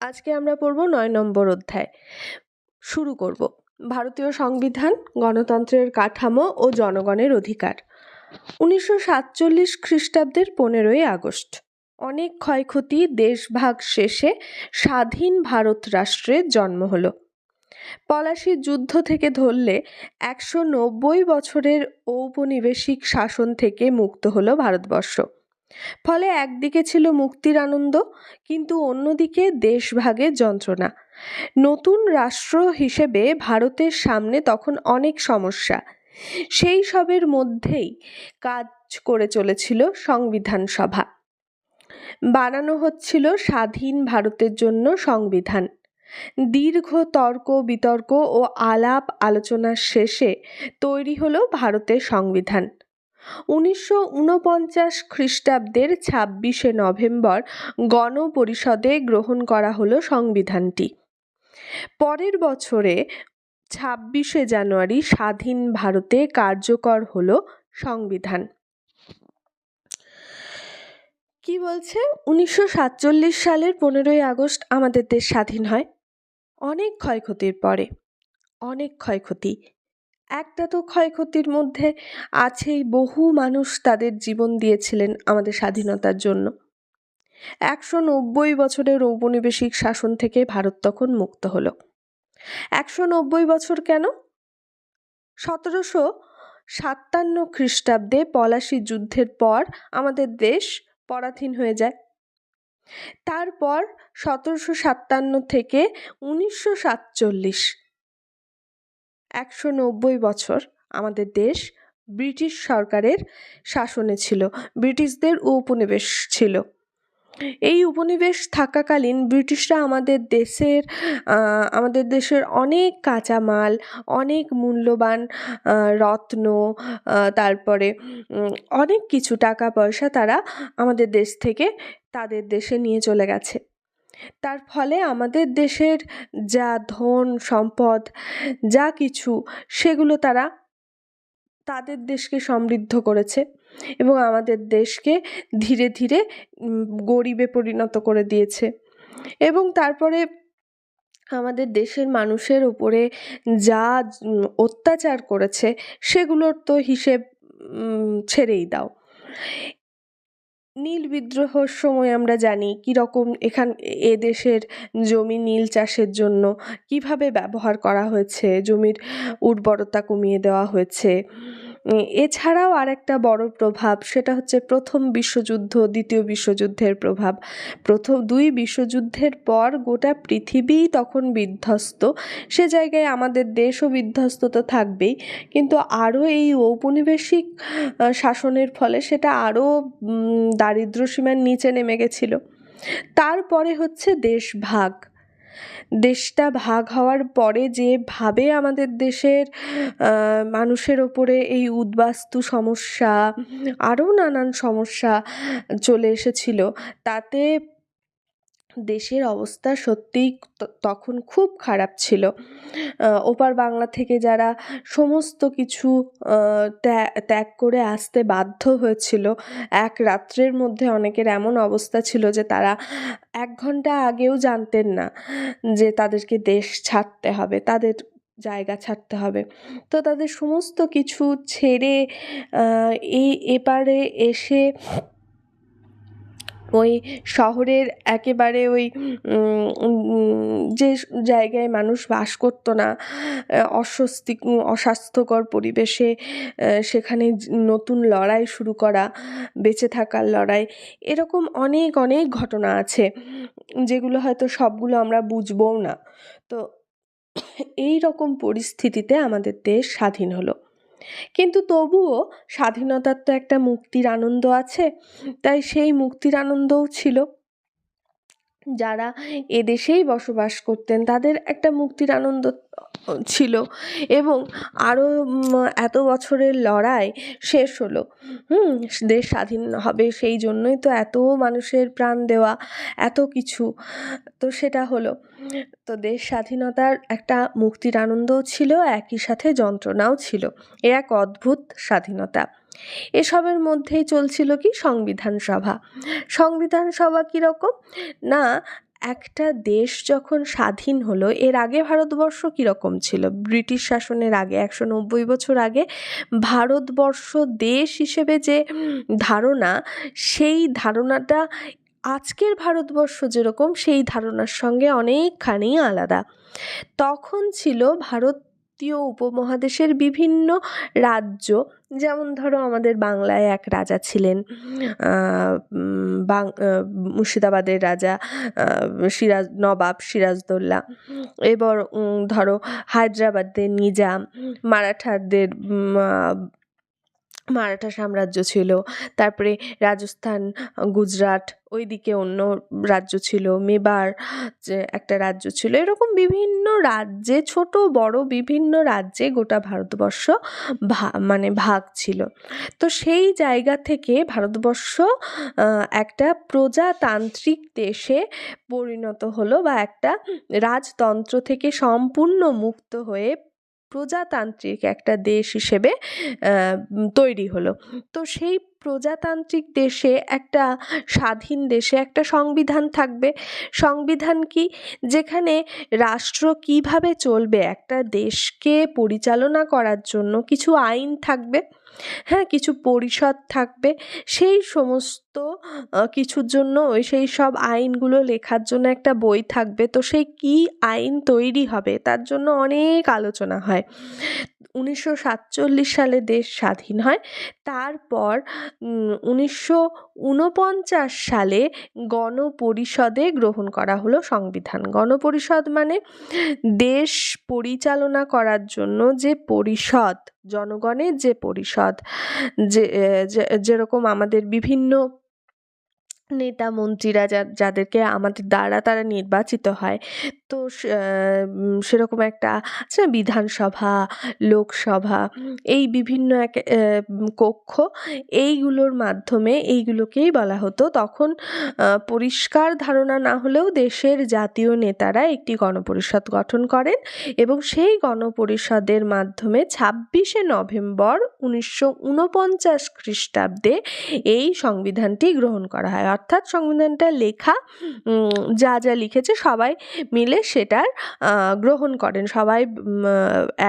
আজকে আমরা পড়ব ৯ নম্বর অধ্যায়। শুরু করব। ভারতীয় সংবিধান, গণতন্ত্রের কাঠামো ও জনগণের অধিকার। 1947 খ্রিস্টাব্দের 15ই আগস্ট। অনেক ক্ষয়ক্ষতি, দেশভাগ শেষে স্বাধীন ভারত রাষ্ট্রের জন্ম হলো। পলাশির যুদ্ধ থেকে ধরলে 190 বছরের ঔপনিবেশিক শাসন থেকে মুক্ত হলো ভারতবর্ষ। ফলে একদিকে ছিল মুক্তির আনন্দ, কিন্তু অন্যদিকে দেশভাগের যন্ত্রণা। নতুন রাষ্ট্র হিসেবে ভারতের সামনে তখন অনেক সমস্যা। সেই সবের মধ্যেই কাজ করে চলেছিল সংবিধান সভা। বানানো হচ্ছিল স্বাধীন ভারতের জন্য সংবিধান। দীর্ঘ তর্ক বিতর্ক ও আলাপ আলোচনার শেষে তৈরি হলো ভারতের সংবিধান। 1949 খ্রিস্টাব্দের 26শে নভেম্বর গণপরিষদে গ্রহণ করা হলো সংবিধানটি। পরের বছরে 26শে জানুয়ারি স্বাধীন ভারতে কার্যকর হলো সংবিধান। কি বলছে? 1947 সালের 15ই আগস্ট আমাদের দেশ স্বাধীন হয়। অনেক ক্ষয়ক্ষতির পরে, অনেক ক্ষয়ক্ষতি। একটা তো ক্ষয়ক্ষতির মধ্যে আছেই, বহু মানুষ তাদের জীবন দিয়েছিলেন আমাদের স্বাধীনতার জন্য। 190 বছরের ঔপনিবেশিক শাসন থেকে ভারত তখন মুক্ত হলো। 190 বছর কেন? 1757 খ্রিস্টাব্দে পলাশি যুদ্ধের পর আমাদের দেশ পরাধীন হয়ে যায়। তারপর 1757 থেকে 1947 190 বছর আমাদের দেশ ব্রিটিশ সরকারের শাসনে ছিল, ব্রিটিশদের উপনিবেশ ছিল। এই উপনিবেশ থাকাকালীন ব্রিটিশরা আমাদের দেশের অনেক কাঁচামাল, অনেক মূল্যবান রত্ন, তারপরে অনেক কিছু টাকা পয়সা তারা আমাদের দেশ থেকে তাদের দেশে নিয়ে চলে গেছে। তার ফলে আমাদের দেশের যা ধন সম্পদ, যা কিছু, সেগুলো তারা তাদের দেশকে সমৃদ্ধ করেছে এবং আমাদের দেশকে ধীরে ধীরে গরিবে পরিণত করে দিয়েছে। এবং তারপরে আমাদের দেশের মানুষের উপরে যা অত্যাচার করেছে সেগুলোর তো হিসেব ছেড়েই দাও। নীল বিদ্রোহের সময় আমরা জানি কীরকম এদেশের জমি নীল চাষের জন্য কিভাবে ব্যবহার করা হয়েছে, জমির উর্বরতা কমিয়ে দেওয়া হয়েছে। এছাড়াও আরেকটা বড় প্রভাব, সেটা হচ্ছে প্রথম বিশ্বযুদ্ধ, দ্বিতীয় বিশ্বযুদ্ধের প্রভাব। দুই বিশ্বযুদ্ধের পর গোটা পৃথিবী তখন বিধ্বস্ত। সে জায়গায় আমাদের দেশও বিধ্বস্ত তো থাকবেই, কিন্তু আরও এই ঔপনিবেশিক শাসনের ফলে সেটা আরও দারিদ্র্যসীমার নিচে নেমে গেছিল। তারপরে হচ্ছে দেশভাগ। দেশটা ভাগ হওয়ার পরে যেভাবে আমাদের দেশের মানুষের ওপরে এই উদ্বাস্তু সমস্যা, আরও নানান সমস্যা চলে এসেছিল, তাতে দেশের অবস্থা সত্যিই তখন খুব খারাপ ছিল। ওপার বাংলা থেকে যারা সমস্ত কিছু ত্যাগ করে আসতে বাধ্য হয়েছিল, এক রাত্রের মধ্যে অনেকের এমন অবস্থা ছিল যে তারা 1 ঘন্টা আগেও জানতেন না যে তাদেরকে দেশ ছাড়তে হবে, তাদের জায়গা ছাড়তে হবে। তো তাদের সমস্ত কিছু ছেড়ে এপারে এসে ওই শহরের একেবারে ওই যে জায়গায় মানুষ বাস করতো না, অস্বাস্থ্যকর পরিবেশে সেখানে নতুন লড়াই শুরু করা, বেঁচে থাকার লড়াই, এরকম অনেক অনেক ঘটনা আছে যেগুলো হয়তো সবগুলো আমরা বুঝবও না। তো এই রকম পরিস্থিতিতে আমাদের দেশ স্বাধীন হলো। কিন্তু তবুও স্বাধীনতার তো একটা মুক্তির আনন্দ আছে, তাই সেই মুক্তির আনন্দও ছিল। যারা এদেশেই বসবাস করতেন তাদের একটা মুক্তির আনন্দ ছিল, এবং আরও এত বছরের লড়াই শেষ হলো। দেশ স্বাধীন হবে, সেই জন্যই তো এত মানুষের প্রাণ দেওয়া, এত কিছু, তো সেটা হলো। তো দেশ স্বাধীনতার একটা মুক্তির আনন্দও ছিল, একই সাথে যন্ত্রণাও ছিল। এ এক অদ্ভুত স্বাধীনতা। এসবের মধ্যেই চলছিল কি সংবিধান সভা। সংবিধান সভা কীরকম না, একটা দেশ যখন স্বাধীন হলো, এর আগে ভারতবর্ষ কীরকম ছিল? ব্রিটিশ শাসনের আগে 190 বছর আগে ভারতবর্ষ দেশ হিসেবে যে ধারণা, সেই ধারণাটা আজকের ভারতবর্ষ যেরকম সেই ধারণার সঙ্গে অনেকখানি আলাদা। তখন ছিল ভারতীয় উপমহাদেশের বিভিন্ন রাজ্য, যেমন ধরো আমাদের বাংলায় এক রাজা ছিলেন, মুর্শিদাবাদের রাজা নবাব সিরাজদৌল্লা। এবার ধরো হায়দ্রাবাদের নিজাম, মারাঠা সাম্রাজ্য ছিল। তারপরে রাজস্থান, গুজরাট, ওইদিকে অন্য রাজ্য ছিল, মেবার যে একটা রাজ্য ছিল। এরকম বিভিন্ন রাজ্যে, ছোট বড় বিভিন্ন রাজ্যে গোটা ভারতবর্ষ ভাগ ছিল। তো সেই জায়গা থেকে ভারতবর্ষ একটা প্রজাতান্ত্রিক দেশে পরিণত হলো, বা একটা রাজতন্ত্র থেকে সম্পূর্ণ মুক্ত হয়ে প্রজাতান্ত্রিক একটা দেশ হিসেবে তৈরি হলো। তো সেই প্রজাতান্ত্রিক দেশে, একটা স্বাধীন দেশে একটা সংবিধান থাকবে। সংবিধান কি? যেখানে রাষ্ট্র কিভাবে চলবে, একটা দেশকে পরিচালনা করার জন্য কিছু আইন থাকবে, হ্যাঁ, কিছু পরিষদ থাকবে। সেই সমস্ত কিছুর জন্য সেই সব আইনগুলো লেখার জন্য একটা বই থাকবে। তো সেই কি আইন তৈরি হবে তার জন্য অনেক আলোচনা হয়। 1947 সালে দেশ স্বাধীন হয়। তারপর 1949 সালে গণপরিষদে গ্রহণ করা হলো সংবিধান। গণপরিষদ মানে দেশ পরিচালনা করার জন্য যে পরিষদ, জনগণের যে পরিষদ, যেরকম আমাদের বিভিন্ন নেতা মন্ত্রীরা যাদেরকে আমাদের দ্বারা তারা নির্বাচিত হয়, তো সেরকম একটা আছে না, বিধানসভা, লোকসভা, এই বিভিন্ন এক কক্ষ, এইগুলোর মাধ্যমে এইগুলোকেই বলা হতো। তখন পরিষ্কার ধারণা না হলেও দেশের জাতীয় নেতারা একটি গণপরিষদ গঠন করেন, এবং সেই গণপরিষদের মাধ্যমে 26শে নভেম্বর 1949 খ্রিস্টাব্দে এই সংবিধানটি গ্রহণ করা হয়। অর্থাৎ সংবিধানটা লেখা, যা যা লিখেছে সবাই মিলে সেটার গ্রহণ করেন, সবাই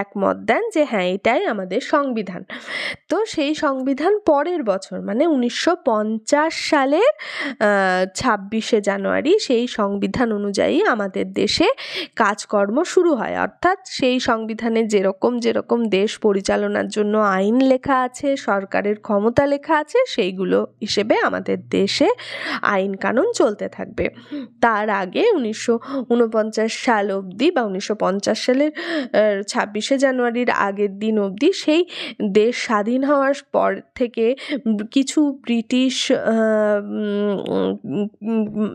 একমত দেন যে হ্যাঁ, এটাই আমাদের সংবিধান। তো সেই সংবিধান পরের বছর মানে 1950 সালের 26শে জানুয়ারি সেই সংবিধান অনুযায়ী আমাদের দেশে কাজকর্ম শুরু হয়। অর্থাৎ সেই সংবিধানে যেরকম দেশ পরিচালনার জন্য আইন লেখা আছে, সরকারের ক্ষমতা লেখা আছে, সেইগুলো হিসেবে আমাদের দেশে আইন কানুন চলতে থাকবে। তার আগে 1949 সাল অবধি, বা 1950 সালের 26শে জানুয়ারির আগের দিন অবধি, সেই দেশ স্বাধীন হওয়ার পর থেকে কিছু ব্রিটিশ,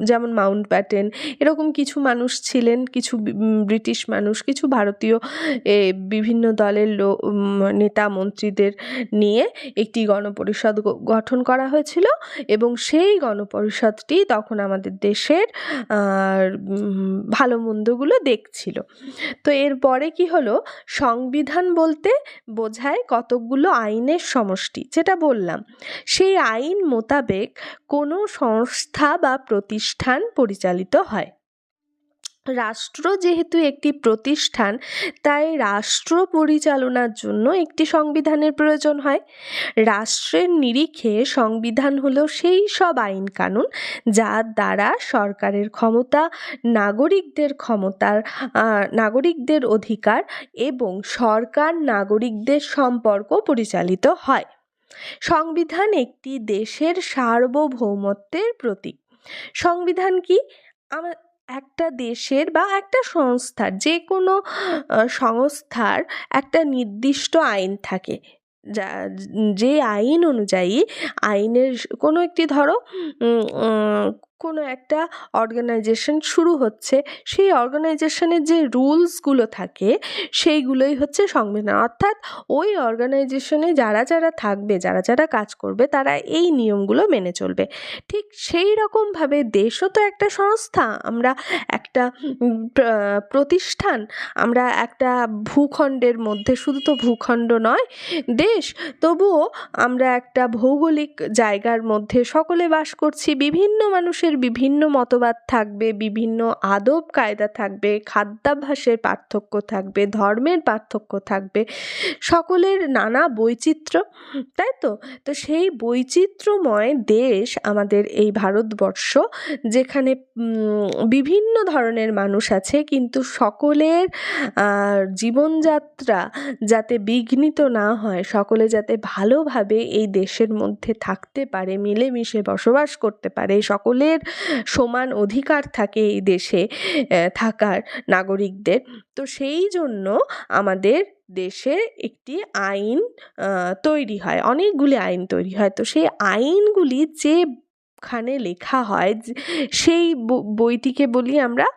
যেমন মাউন্টব্যাটেন, এরকম কিছু মানুষ ছিলেন, কিছু ব্রিটিশ মানুষ, কিছু ভারতীয় বিভিন্ন দলের নেতা মন্ত্রীদের নিয়ে একটি গণপরিষদ গঠন করা হয়েছিল, এবং সেই গণপরিষদটি তখন আমাদের দেশের ভালো মন্দগুলো দেখছিল। তো এরপরে কি হলো, সংবিধান বলতে বোঝায় কতকগুলো আইনের সমষ্টি, যেটা বললাম। সেই আইন মোতাবেক কোনো সংস্থা বা প্রতিষ্ঠান পরিচালিত হয়। রাষ্ট্র যেহেতু একটি প্রতিষ্ঠান, তাই রাষ্ট্র পরিচালনার জন্য একটি সংবিধানের প্রয়োজন হয়। রাষ্ট্রের নিরিখে সংবিধান হলো সেই সব আইন কানুন যার দ্বারা সরকারের ক্ষমতা, নাগরিকদের অধিকার এবং সরকার নাগরিকদের সম্পর্ক পরিচালিত হয়। সংবিধান একটি দেশের সার্বভৌমত্বের প্রতীক। সংবিধান কি? একটা দেশের বা একটা সংস্থার, যে কোনো সংস্থার একটা নির্দিষ্ট আইন থাকে, যে আইন অনুযায়ী, আইনের কোনো একটি, ধরো কোনো একটা অর্গানাইজেশন শুরু হচ্ছে, সেই অর্গানাইজেশনের যে রুলসগুলো থাকে সেইগুলোই হচ্ছে সংবিধান। অর্থাৎ ওই অর্গানাইজেশনে যারা থাকবে, যারা কাজ করবে, তারা এই নিয়মগুলো মেনে চলবে। ঠিক সেই রকমভাবে দেশও তো একটা সংস্থা। আমরা একটা প্রতিষ্ঠান, আমরা একটা ভূখণ্ডের মধ্যে, শুধু তো ভূখণ্ড নয় দেশ, তবুও আমরা একটা ভৌগোলিক জায়গার মধ্যে সকলে বাস করছি। বিভিন্ন মানুষের বিভিন্ন মতবাদ থাকবে, বিভিন্ন আদব কায়দা থাকবে, খাদ্যাভ্যাসের পার্থক্য থাকবে, ধর্মের পার্থক্য থাকবে, সকলের নানা বৈচিত্র্য, তাই তো? তো সেই বৈচিত্র্যময় দেশ আমাদের এই ভারতবর্ষ, যেখানে বিভিন্ন ধরনের মানুষ আছে, কিন্তু সকলের জীবনযাত্রা যাতে বিঘ্নিত না হয়, সকলে যাতে ভালোভাবে এই দেশের মধ্যে থাকতে পারে, মিলেমিশে বসবাস করতে পারে, সকলের সমান অধিকার থাকে এই দেশে থাকার যেনাগরিকদের। তো সেই জন্য আমাদের দেশে একটি আইন তৈরি হয়, অনেকগুলি আইন তৈরি হয়। তো সেই আইনগুলি যেখানে লেখা হয়, সেই বইটিকে বলি আমরা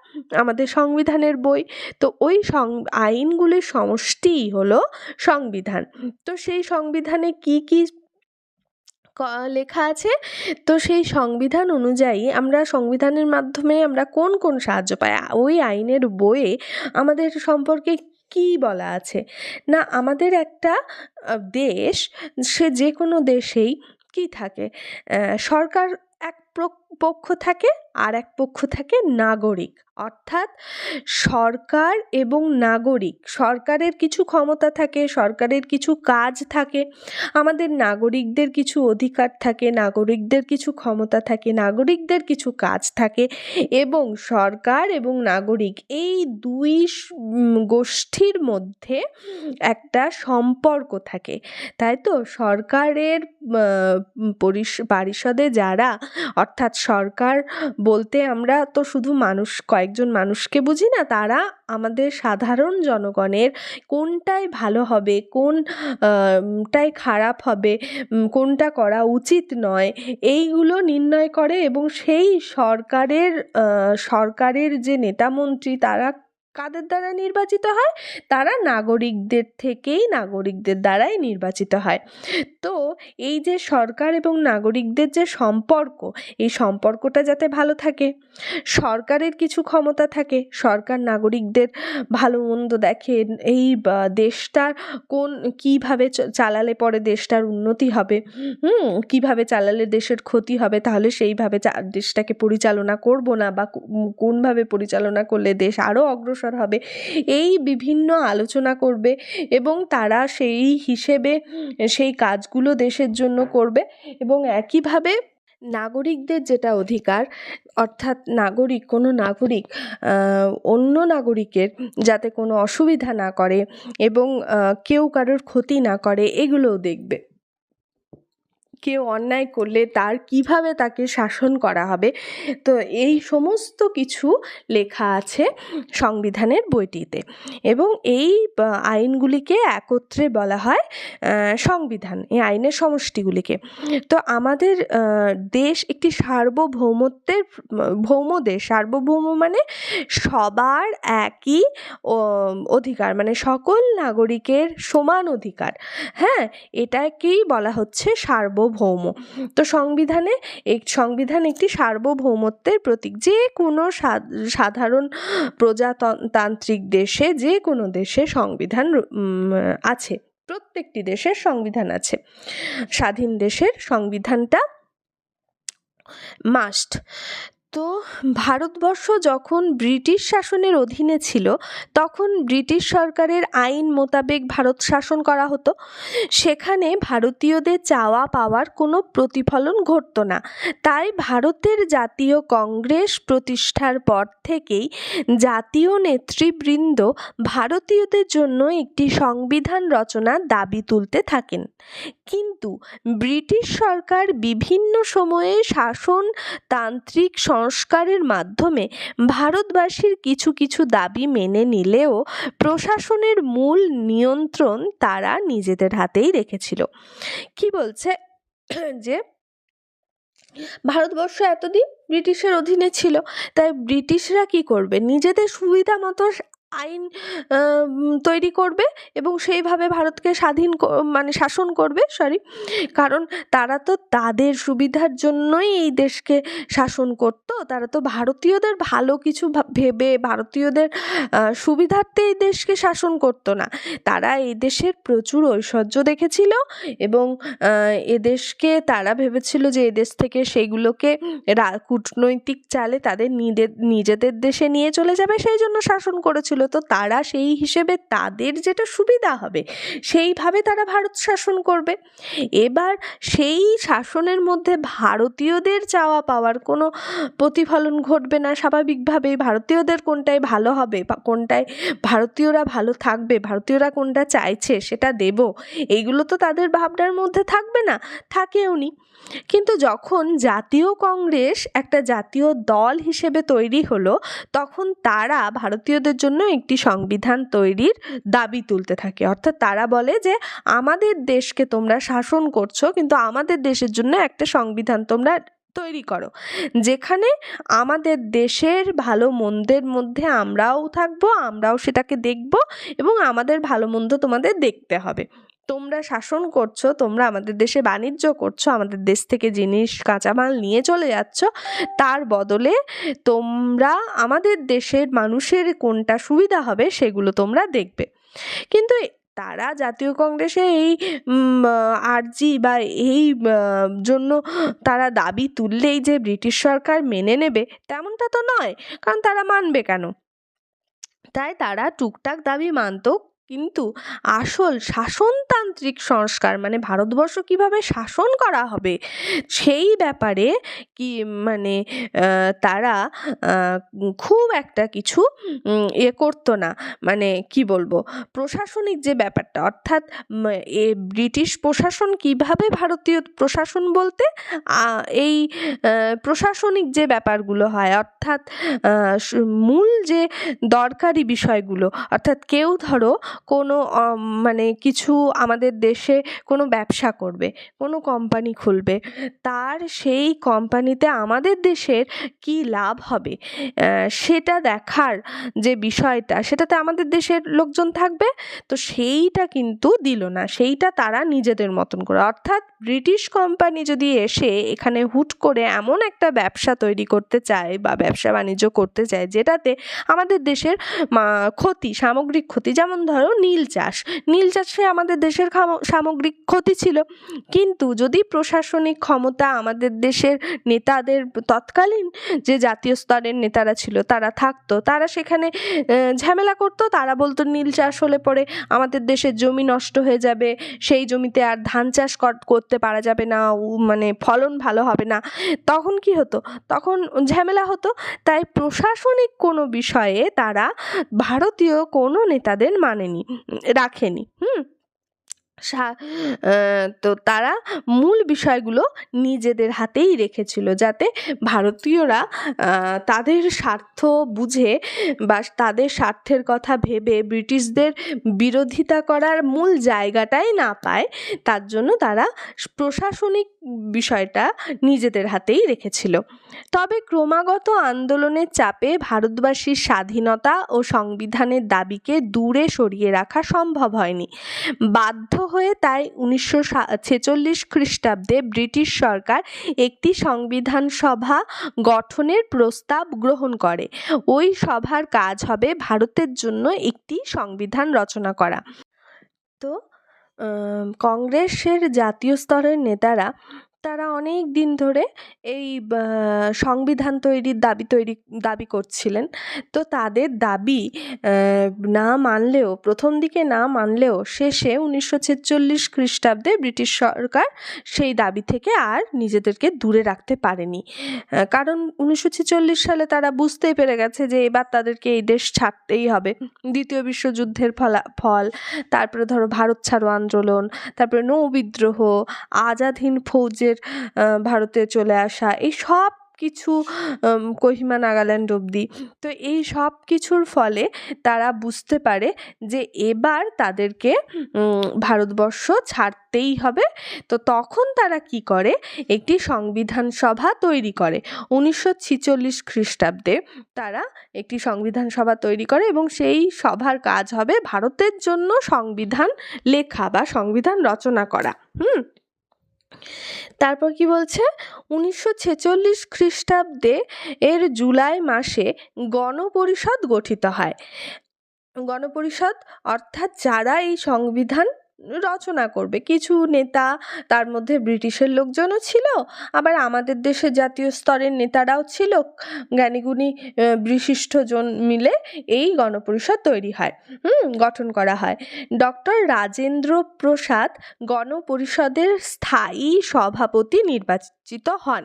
আমাদের সংবিধানের বই। তো ওই আইনগুলির সমষ্টিই হলো সংবিধান। তো সেই সংবিধানে কি কি লেখা আছে, তো সেই সংবিধান অনুযায়ী আমরা সংবিধানের মাধ্যমে আমরা কোন কোন সাহায্য পাই, ওই আইনের বইয়ে আমাদের সম্পর্কে কি বলা আছে না, আমাদের একটা দেশ, সে যে কোনো দেশেই কি থাকে, সরকার এক পক্ষ থাকে, আর এক পক্ষ থাকে নাগরিক। অর্থাৎ সরকার এবং নাগরিক, সরকারের কিছু ক্ষমতা থাকে, সরকারের কিছু কাজ থাকে, আমাদের নাগরিকদের কিছু অধিকার থাকে, নাগরিকদের কিছু ক্ষমতা থাকে, নাগরিকদের কিছু কাজ থাকে, এবং সরকার এবং নাগরিক এই দুই গোষ্ঠীর মধ্যে একটা সম্পর্ক থাকে, তাই তো? সরকারের পরিষদে যারা, অর্থাৎ সরকার বলতে আমরা তো শুধু কয়েকজন মানুষকে বুঝি না, তারা আমাদের সাধারণ জনগণের কোনটাই ভালো হবে, কোনটাই খারাপ হবে, কোনটা করা উচিত নয়, এইগুলো নির্ণয় করে। এবং সেই সরকারের যে নেতামন্ত্রী, তারা কাদের দ্বারা নির্বাচিত হয়? তারা নাগরিকদের দ্বারাই নির্বাচিত হয়। তো এই যে সরকার এবং নাগরিকদের যে সম্পর্ক, এই সম্পর্কটা যাতে ভালো থাকে, সরকারের কিছু ক্ষমতা থাকে, সরকার নাগরিকদের ভালো মন্দ দেখে, এই দেশটার কিভাবে চালালে পরে দেশটার উন্নতি হবে, কিভাবে চালালে দেশের ক্ষতি হবে, তাহলে সেইভাবে দেশটাকে পরিচালনা করব না, বা কোনভাবে পরিচালনা করলে দেশ আরও অগ্রসর হবে, এই বিভিন্ন আলোচনা করবে, এবং তারা সেই হিসেবে সেই কাজগুলো দেশের জন্য করবে। এবং একইভাবে নাগরিকদের যেটা অধিকার, অর্থাৎ কোনো নাগরিক অন্য নাগরিকের যাতে কোনো অসুবিধা না করে, এবং কেউ কারোর ক্ষতি না করে, এগুলোও দেখবে। কেউ অন্যায় করলে কিভাবে তাকে শাসন করা হবে, তো এই সমস্ত কিছু লেখা আছে সংবিধানের বইটিতে। এবং এই আইনগুলিকে একত্রে বলা হয় সংবিধান, এই আইনের সমষ্টিগুলিকে। তো আমাদের দেশ একটি ভৌম দেশ। সার্বভৌম মানে সবার একই অধিকার, মানে সকল নাগরিকের সমান অধিকার, হ্যাঁ, এটাকেই বলা হচ্ছে সার্বভৌম। তো সংবিধান একটি সার্বভৌমত্বের প্রতীক। যে কোনো সাধারণ প্রজাতান্ত্রিক দেশে, যে কোনো দেশে সংবিধান আছে, প্রত্যেকটি দেশের সংবিধান আছে। স্বাধীন দেশের সংবিধানটা মাস্ট। তো ভারতবর্ষ যখন ব্রিটিশ শাসনের অধীনে ছিল, তখন ব্রিটিশ সরকারের আইন মোতাবেক ভারত শাসন করা হতো। সেখানে ভারতীয়দের চাওয়া পাওয়ার কোনো প্রতিফলন ঘটতো না। তাই ভারতের জাতীয় কংগ্রেস প্রতিষ্ঠার পর থেকেই জাতীয় নেতৃবৃন্দ ভারতীয়দের জন্য একটি সংবিধান রচনার দাবি তুলতে থাকেন। কিন্তু ব্রিটিশ সরকার বিভিন্ন সময়ে শাসনতান্ত্রিক সংস্কারের মাধ্যমে ভারতবাসীর কিছু কিছু দাবি মেনে নিলেও প্রশাসনের মূল নিয়ন্ত্রণ তারা নিজেদের হাতেই রেখেছিল। কি বলছে যে ভারতবর্ষ এতদিন ব্রিটিশের অধীনে ছিল, তাই ব্রিটিশরা কি করবে, নিজেদের সুবিধা মতো আইন তৈরি করবে এবং সেইভাবে ভারতকে মানে শাসন করবে, কারণ তারা তো তাদের সুবিধার জন্যই এই দেশকে শাসন করতো, তারা তো ভারতীয়দের ভালো কিছু ভেবে ভারতীয়দের সুবিধার্থে এই দেশকে শাসন করতো না। তারা এই দেশের প্রচুর ঐশ্বর্য দেখেছিল এবং এদেশকে তারা ভেবেছিল যে এদেশ থেকে সেইগুলোকে কূটনৈতিক চালে তাদের নিজেদের দেশে নিয়ে চলে যাবে, সেই জন্য শাসন করেছিল। তো তারা সেই হিসেবে তাদের যেটা সুবিধা হবে সেইভাবে তারা ভারত শাসন করবে। এবার সেই শাসনের মধ্যে ভারতীয়দের চাওয়া পাওয়ার কোনো প্রতিফলন ঘটবে না। স্বাভাবিকভাবেই ভারতীয়দের কোনটায় ভালো হবে বা কোনটায় ভারতীয়রা ভালো থাকবে, ভারতীয়রা কোনটা চাইছে সেটা দেব, এইগুলো তো তাদের ভাবনার মধ্যে থাকবে না, থাকেও নি। কিন্তু যখন জাতীয় কংগ্রেস একটা জাতীয় দল হিসেবে তৈরি হলো, তখন তারা ভারতীয়দের জন্য একটি সংবিধান তৈরির দাবি তুলতে থাকে। অর্থাৎ তারা বলে যে আমাদের দেশকে তোমরা শাসন করছো, কিন্তু আমাদের দেশের জন্য একটা সংবিধান তোমরা তৈরি করো, যেখানে আমাদের দেশের ভালো মন্দের মধ্যে আমরাও থাকবো, আমরাও সেটাকে দেখব এবং আমাদের ভালো মন্দ তোমাদের দেখতে হবে। তোমরা শাসন করছো, তোমরা আমাদের দেশে বাণিজ্য করছো, আমাদের দেশ থেকে জিনিস কাঁচামাল নিয়ে চলে যাচ্ছ, তার বদলে তোমরা আমাদের দেশের মানুষের কোনটা সুবিধা হবে সেগুলো তোমরা দেখবে। কিন্তু তারা জাতীয় কংগ্রেসে এই আর্জি বা এই জন্য তারা দাবি তুললেই যে ব্রিটিশ সরকার মেনে নেবে তেমনটা তো নয়, কারণ তারা মানবে কেন? তাই তারা টুকটাক দাবি মানত, কিন্তু আসল শাসনতান্ত্রিক সংস্কার মানে ভারতবর্ষ কিভাবে শাসন করা হবে সেই ব্যাপারে কি মানে তারা খুব একটা কিছু করতো না। মানে কি বলবো, প্রশাসনিক যে ব্যাপারটা, অর্থাৎ ব্রিটিশ প্রশাসন কিভাবে ভারতীয় প্রশাসন বলতে এই প্রশাসনিক যে ব্যাপারগুলো হয়, অর্থাৎ মূল যে দরকারি বিষয়গুলো, অর্থাৎ কেউ ধরো কোনো মানে কিছু আমাদের দেশে কোনো ব্যবসা করবে, কোনো কোম্পানি খুলবে, তার সেই কোম্পানিতে আমাদের দেশের কি লাভ হবে সেটা দেখার যে বিষয়টা, সেটাতে আমাদের দেশের লোকজন থাকবে। তো সেইটা কিন্তু দিল না, সেইটা তারা নিজেদের মতন করে, অর্থাৎ ব্রিটিশ কোম্পানি যদি এসে এখানে হুট করে এমন একটা ব্যবসা তৈরি করতে চায় বা ব্যবসা বাণিজ্য করতে চায় যেটাতে আমাদের দেশের ক্ষতি, সামগ্রিক ক্ষতি, যেমন ধরো নীল চাষে আমাদের দেশের সামগ্রিক ক্ষতি ছিল, কিন্তু যদি প্রশাসনিক ক্ষমতা আমাদের দেশের নেতাদের, তৎকালীন যে জাতীয় স্তরের নেতারা ছিল তারা থাকতো, তারা সেখানে ঝামেলা করতো, তারা বলতো নীল চাষ হলে পরে আমাদের দেশের জমি নষ্ট হয়ে যাবে, সেই জমিতে আর ধান চাষ করতে পারা যাবে না, মানে ফলন ভালো হবে না, তখন কি হতো, তখন ঝামেলা হতো। তাই প্রশাসনিক কোনো বিষয়ে তারা ভারতীয় কোনো নেতাদের রাখেনি। তো তারা মূল বিষয়গুলো নিজেদের হাতেই রেখেছিল, যাতে ভারতীয়রা তাদের স্বার্থ বুঝে বা তাদের স্বার্থের কথা ভেবে ব্রিটিশদের বিরোধিতা করার মূল জায়গাটাই না পায়, তার জন্য তারা প্রশাসনিক বিষয়টা নিজেদের হাতেই রেখেছিল। তবে ক্রমাগত আন্দোলনের চাপে ভারতবাসীর স্বাধীনতা ও সংবিধানের দাবিকে দূরে সরিয়ে রাখা সম্ভব হয়নি। বাধ্য হয়ে তাই 1946 খ্রিস্টাব্দে ব্রিটিশ সরকার একটি সংবিধান সভা গঠনের প্রস্তাব গ্রহণ করে। ওই সভার কাজ হবে ভারতের জন্য একটি সংবিধান রচনা করা। তো কংগ্রেসের জাতীয় স্তরের নেতারা তারা অনেক দিন ধরে এই সংবিধান তৈরির দাবি করছিলেন। তো তাদের দাবি না মানলেও, প্রথম দিকে না মানলেও শেষে 1946 খ্রিস্টাব্দে ব্রিটিশ সরকার সেই দাবি থেকে আর নিজেদেরকে দূরে রাখতে পারেনি, কারণ 1946 সালে তারা বুঝতেই পেরে গেছে যে এবার তাদেরকে এই দেশ ছাড়তেই হবে। দ্বিতীয় বিশ্বযুদ্ধের ফল, তারপরে ধরো ভারত ছাড়ো আন্দোলন, তারপরে নৌ বিদ্রোহ, আজাদ হিন্দ ফৌজের ভারতে চলে আসা, এই সব কিছু কোহিমা নাগাল্যান্ড অবধি। তো এই সব কিছুর ফলে তারা বুঝতে পারে যে এবার তাদেরকে ভারতবর্ষ ছাড়তেই হবে। তো তখন তারা কি করে, একটি সংবিধান সভা তৈরি করে 1946 খ্রিস্টাব্দে। তারা একটি সংবিধান সভা তৈরি করে এবং সেই সভার কাজ হবে ভারতের জন্য সংবিধান লেখা বা সংবিধান রচনা করা। তারপর কি বলছে, 1946 খ্রিস্টাব্দে এর জুলাই মাসে গণপরিষদ গঠিত হয়। গণপরিষদ অর্থাৎ যারা এই সংবিধান রচনা করবে, কিছু নেতা, তার মধ্যে ব্রিটিশের লোকজনও ছিল, আবার আমাদের দেশের জাতীয় স্তরের নেতারাও ছিল, জ্ঞানীগুণী বিশিষ্টজন মিলে এই গণপরিষদ তৈরি হয়, গঠন করা হয়। ডক্টর রাজেন্দ্র প্রসাদ গণপরিষদের স্থায়ী সভাপতি নির্বাচিত হন।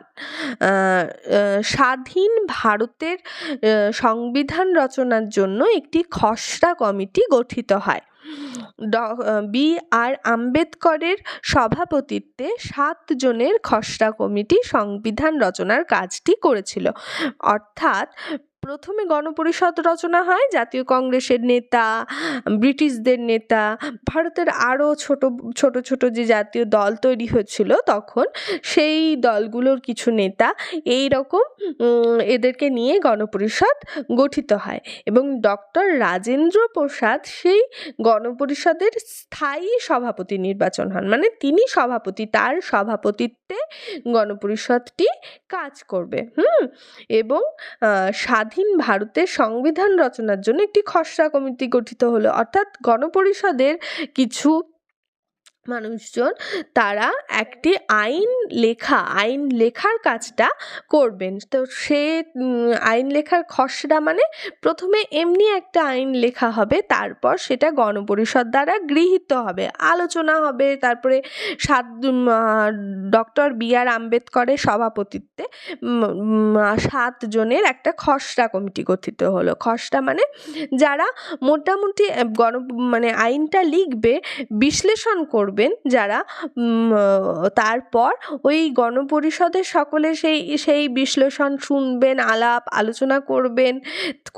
স্বাধীন ভারতের সংবিধান রচনার জন্য একটি খসড়া কমিটি গঠিত হয়। বি.আর. আম্বেদকরের সভাপতিত্বে 7 জনের খসড়া কমিটি সংবিধান রচনার কাজটি করেছিল। অর্থাৎ প্রথমে গণপরিষদ রচনা হয়, জাতীয় কংগ্রেসের নেতা, ব্রিটিশদের নেতা, ভারতের আরও ছোট ছোট ছোট যে জাতীয় দল তৈরি হয়েছিল তখন, সেই দলগুলোর কিছু নেতা, এই রকম এদেরকে নিয়ে গণপরিষদ গঠিত হয় এবং ডক্টর রাজেন্দ্র প্রসাদ সেই গণপরিষদের স্থায়ী সভাপতি নির্বাচন হন। মানে তিনি সভাপতি, তার সভাপতিত্বে গণপরিষদটি কাজ করবে। এবং স্বাধীন ভারতের সংবিধান রচনার জন্য একটি খসড়া কমিটি গঠিত হলো। অর্থাৎ গণপরিষদের কিছু মানুষজন তারা একটি আইন লেখার কাজটা করবেন। তো সে আইন লেখার খসড়া মানে প্রথমে এমনি একটা আইন লেখা হবে, তারপর সেটা গণপরিষদ দ্বারা গৃহীত হবে, আলোচনা হবে, তারপরে ডক্টর বি.আর. আম্বেদকরের সভাপতিত্বে 7 জনের একটা খসড়া কমিটি গঠিত হলো। খসড়া মানে যারা মোটামুটি মানে আইনটা লিখবে, বিশ্লেষণ করবেন যারা, তারপর ওই গণপরিষদের সকলে সেই বিশ্লেষণ শুনবেন, আলোচনা করবেন,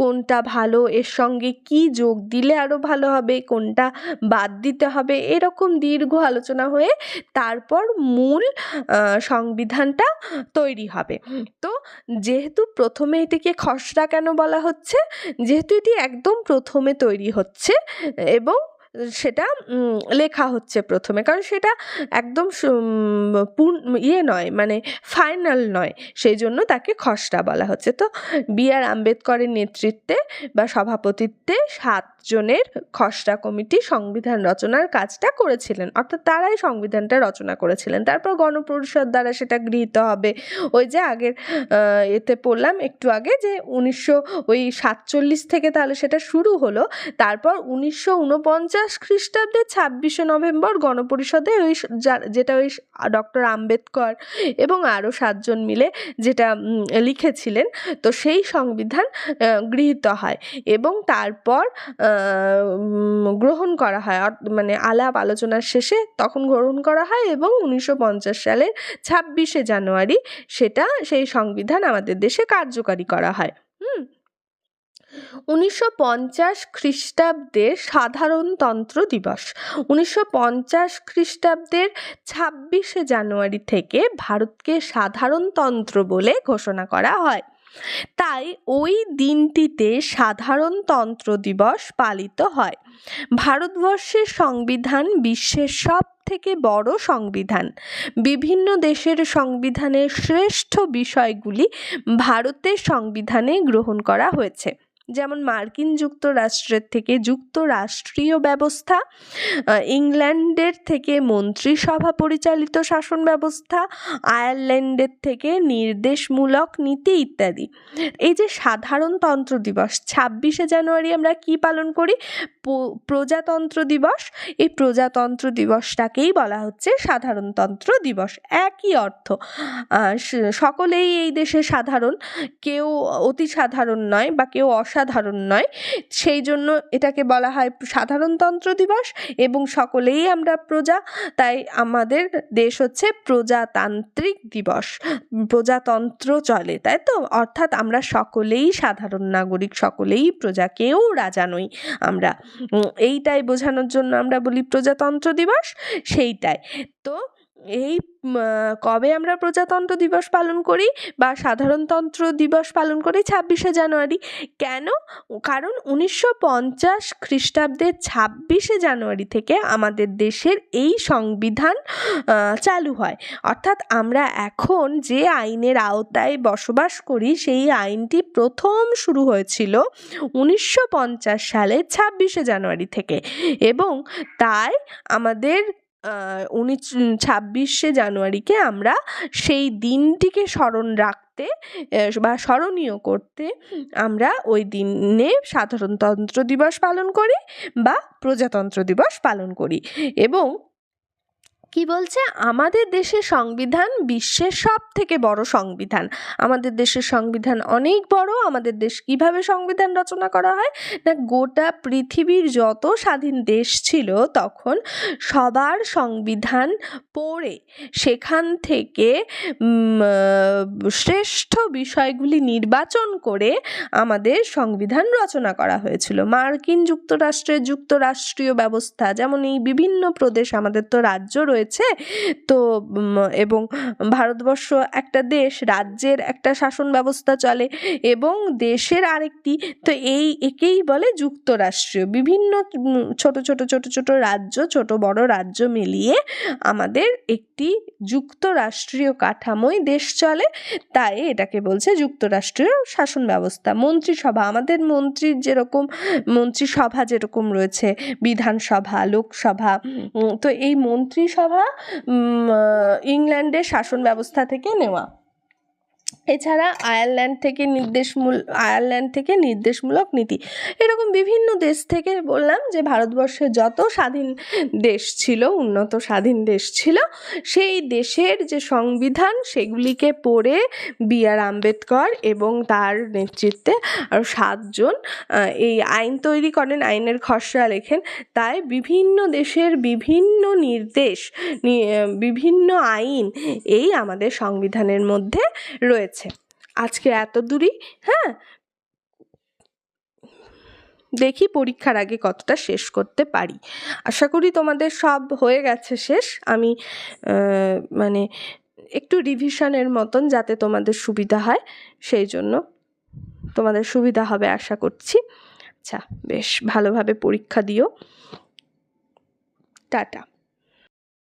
কোনটা ভালো, এর সঙ্গে কি যোগ দিলে আরও ভালো হবে, কোনটা বাদ দিতে হবে, এরকম দীর্ঘ আলোচনা হয়ে তারপর মূল সংবিধানটা তৈরি হবে। তো যেহেতু প্রথমে এটিকে খসড়া কেন বলা হচ্ছে, যেহেতু এটি একদম প্রথমে তৈরি হচ্ছে এবং সেটা লেখা হচ্ছে প্রথমে, কারণ সেটা একদম নয়, মানে ফাইনাল নয়, সেই জন্য তাকে খসড়া বলা হচ্ছে। তো বি.আর. আম্বেদকরের নেতৃত্বে বা সভাপতিত্বে 7 জনের খসড়া কমিটি সংবিধান রচনার কাজটা করেছিলেন, অর্থাৎ তারাই সংবিধানটা রচনা করেছিলেন। তারপর গণপরিষদ দ্বারা সেটা গৃহীত হবে। ওই যে আগের এতে পড়লাম একটু আগে যে 1947 থেকে তাহলে সেটা শুরু হলো। তারপর 1949 খ্রিস্টাব্দে 26শে নভেম্বর গণপরিষদে যেটা ওই ডক্টর আম্বেদকর এবং আরও 7 জন মিলে যেটা লিখেছিলেন, তো সেই সংবিধান গৃহীত হয় এবং তারপর গ্রহণ করা হয়, মানে আলোচনার শেষে তখন গ্রহণ করা হয় এবং 1950 সালের 26শে জানুয়ারি সেই সংবিধান আমাদের দেশে কার্যকারী করা হয়। 1950 খ্রিস্টাব্দের সাধারণতন্ত্র দিবস। 1950 খ্রিস্টাব্দের 26শে জানুয়ারি থেকে ভারতকে সাধারণতন্ত্র বলে ঘোষণা করা হয়। তাই ওই দিনটিতে সাধারণতন্ত্র দিবস পালিত হয়। ভারতবর্ষের সংবিধান বিশ্বের সব থেকে বড় সংবিধান। বিভিন্ন দেশের সংবিধানের শ্রেষ্ঠ বিষয়গুলি ভারতের সংবিধানে গ্রহণ করা হয়েছে, যেমন মার্কিন যুক্তরাষ্ট্রের থেকে যুক্তরাষ্ট্রীয় ব্যবস্থা, ইংল্যান্ডের থেকে মন্ত্রিসভা পরিচালিত শাসন ব্যবস্থা, আয়ারল্যান্ডের থেকে নির্দেশমূলক নীতি ইত্যাদি। এই যে সাধারণতন্ত্র দিবস 26শে জানুয়ারি আমরা কি পালন করি, প্রজাতন্ত্র দিবস। এই প্রজাতন্ত্র দিবসটাকেই বলা হচ্ছে সাধারণতন্ত্র দিবস। একই অর্থ, সকলেই এই দেশে সাধারণ, কেউ অতি সাধারণ নয় বা কেউ অসাধারণ অসাধারণ নয়, সেই জন্য এটাকে বলা হয় সাধারণতন্ত্র দিবস। এবং সকলেই আমরা প্রজা, তাই আমাদের দেশ হচ্ছে প্রজাতান্ত্রিক দিবস, প্রজাতন্ত্র চলে, তাই তো? অর্থাৎ আমরা সকলেই সাধারণ নাগরিক, সকলেই প্রজা, কেউ রাজা নই আমরা। এইটাই বোঝানোর জন্য আমরা বলি প্রজাতন্ত্র দিবস, সেইটাই তো। এই কবে আমরা প্রজাতন্ত্র দিবস পালন করি বা সাধারণতন্ত্র দিবস পালন করি? 26শে জানুয়ারি। কেন? কারণ 1950 খ্রিস্টাব্দের 26শে জানুয়ারি থেকে আমাদের দেশের এই সংবিধান চালু হয়। অর্থাৎ আমরা এখন যে আইনের আওতায় বসবাস করি সেই আইনটি প্রথম শুরু হয়েছিল 1950 সালের 26শে জানুয়ারি থেকে, এবং তাই আমাদের 26শে জানুয়ারিকে আমরা সেই দিনটিকে স্মরণ রাখতে বা স্মরণীয় করতে আমরা ওই দিনে সাধারণতন্ত্র দিবস পালন করি বা প্রজাতন্ত্র দিবস পালন করি। এবং কি বলছে, আমাদের দেশের সংবিধান বিশ্বের সব থেকে বড় সংবিধান। আমাদের দেশের সংবিধান অনেক বড়। আমাদের দেশ কিভাবে সংবিধান রচনা করা হয় না, গোটা পৃথিবীর যত স্বাধীন দেশ ছিল তখন সবার সংবিধান পড়ে সেখান থেকে শ্রেষ্ঠ বিষয়গুলি নির্বাচন করে আমাদের সংবিধান রচনা করা হয়েছিল। মার্কিন যুক্তরাষ্ট্রের যুক্তরাষ্ট্রীয় ব্যবস্থা, যেমন এই বিভিন্ন প্রদেশ, আমাদের তো রাজ্য রয়েছে তো, এবং ভারতবর্ষ একটা দেশ, রাজ্যের একটা শাসন ব্যবস্থা চলে এবং দেশের আরেকটি, তো একেই বলে যুক্তরাষ্ট্রীয়। বিভিন্ন ছোট ছোট রাজ্য, ছোট বড় রাজ্য মিলিয়ে আমাদের একটি যুক্তরাষ্ট্রীয় কাঠামোয় দেশ চলে, তাই এটাকে বলছে যুক্তরাষ্ট্রীয় শাসন ব্যবস্থা। মন্ত্রিসভা, আমাদের মন্ত্রীর যেরকম মন্ত্রিসভা যেরকম রয়েছে, বিধানসভা, লোকসভা, তো এই মন্ত্রিসভা ইংল্যান্ডের শাসন ব্যবস্থা থেকে নেওয়া। এছাড়া আয়ারল্যান্ড থেকে নির্দেশমূলক নীতি, এরকম বিভিন্ন দেশ থেকে, বললাম যে ভারতবর্ষে যত স্বাধীন দেশ ছিল, উন্নত স্বাধীন দেশ ছিল, সেই দেশের যে সংবিধান সেগুলিকে পড়ে B.R. আম্বেদকর এবং তার নেতৃত্বে আরও 7 জন এই আইন তৈরি করেন, আইনের খসড়া লেখেন। তাই বিভিন্ন দেশের বিভিন্ন নির্দেশ, বিভিন্ন আইন এই আমাদের সংবিধানের মধ্যে রয়েছে। আজকে এত দূরই। হ্যাঁ, দেখি পরীক্ষার আগে কতটা শেষ করতে পারি। আশা করি তোমাদের সব হয়ে গেছে শেষ। আমি মানে একটু রিভিশনের মতন, যাতে তোমাদের সুবিধা হয়, সেই জন্য তোমাদের সুবিধা হবে আশা করছি। আচ্ছা, বেশ ভালোভাবে পরীক্ষা দিও। টাটা।